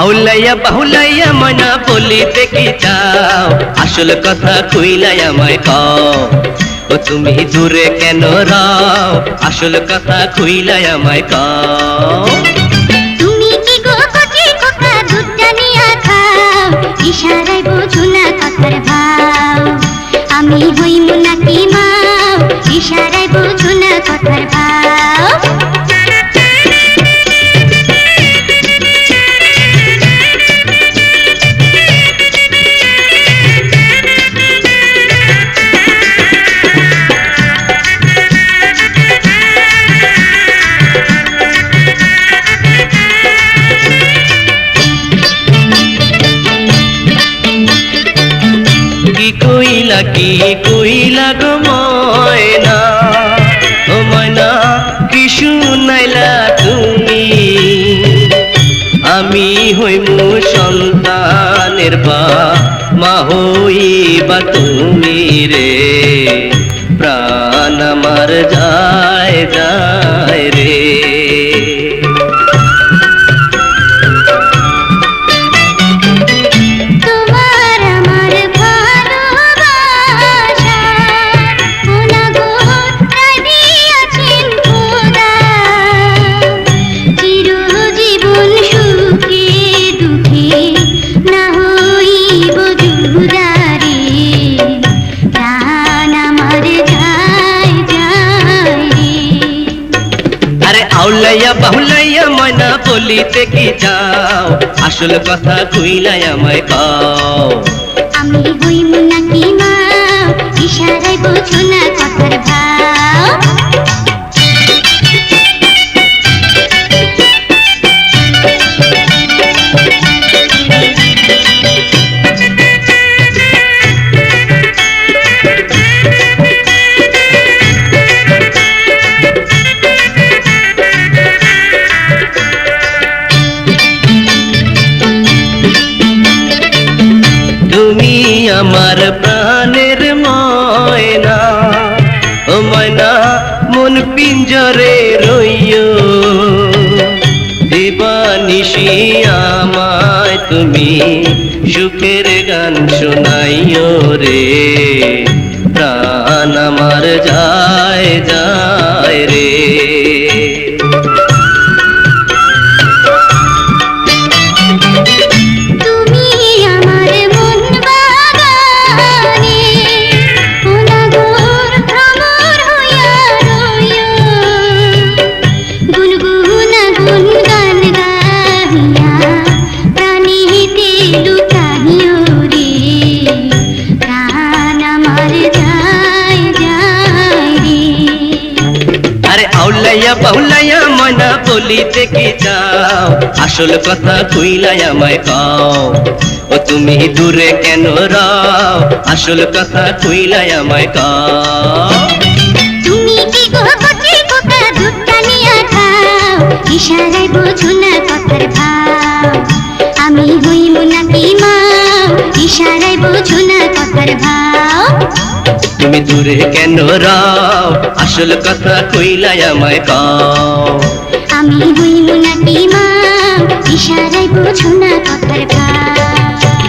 আউলাইয়া বাহুলাইয়া ময়না বলিতে কি চাও, আসল কথা কইলাই আমায় কও। ও তুমি দূরে কেন রাও, আসল কথা কইলাই আমায় কও। তুমি কি গো কচি খোকা দুধ টানিয়া খাও, ইশারায় বোঝো না কথার ভাও। আমি হইমু নাকি মাও, ইশারায় বোঝো না কথার ভাও। কি কইলা গো ময়না, ও ময়না কি শুনাইলা তুমি। আমি হইমু সন্তানের মা হইবা তুমি রে, প্রাণ আমার যায় যায় রে। আউলাইয়া বাহুলাইয়া ময়না বলিতে কি চাও, আসল কথা কইলাই আমায় কও। আমি হইমু নাকি মাও, ইশারায় বোঝো না কথার ভাও। তুমি আমার প্রাণের ময়না, ও ময়না মন পিঞ্জরে রইও। দিবানিশি আমায় তুমি সুখের গান শোনাইও রে, প্রাণ আমার যায় যায় রে। আউলাইয়া বাহুলাইয়া ময়না বলিতে কি চাও, আসল কথা কইলাই আমায় কও। ও তুমি দূরে কেন রাও, আসল কথা কইলাই আমায় কও। তুমি কি গো কচি খোকা দুধ টানিয়া খাও, ইশারায় বোঝো না কথার ভাও। আমি হইমু নাকি মাও, ইশারায় বোঝো না কথার ভাও। তুমি দূরে কেন রাও, আসল কথা কইলাই আমায় কও। আমি হইমু নাকি মাও, ইশারায় বোঝো না কথার ভাও।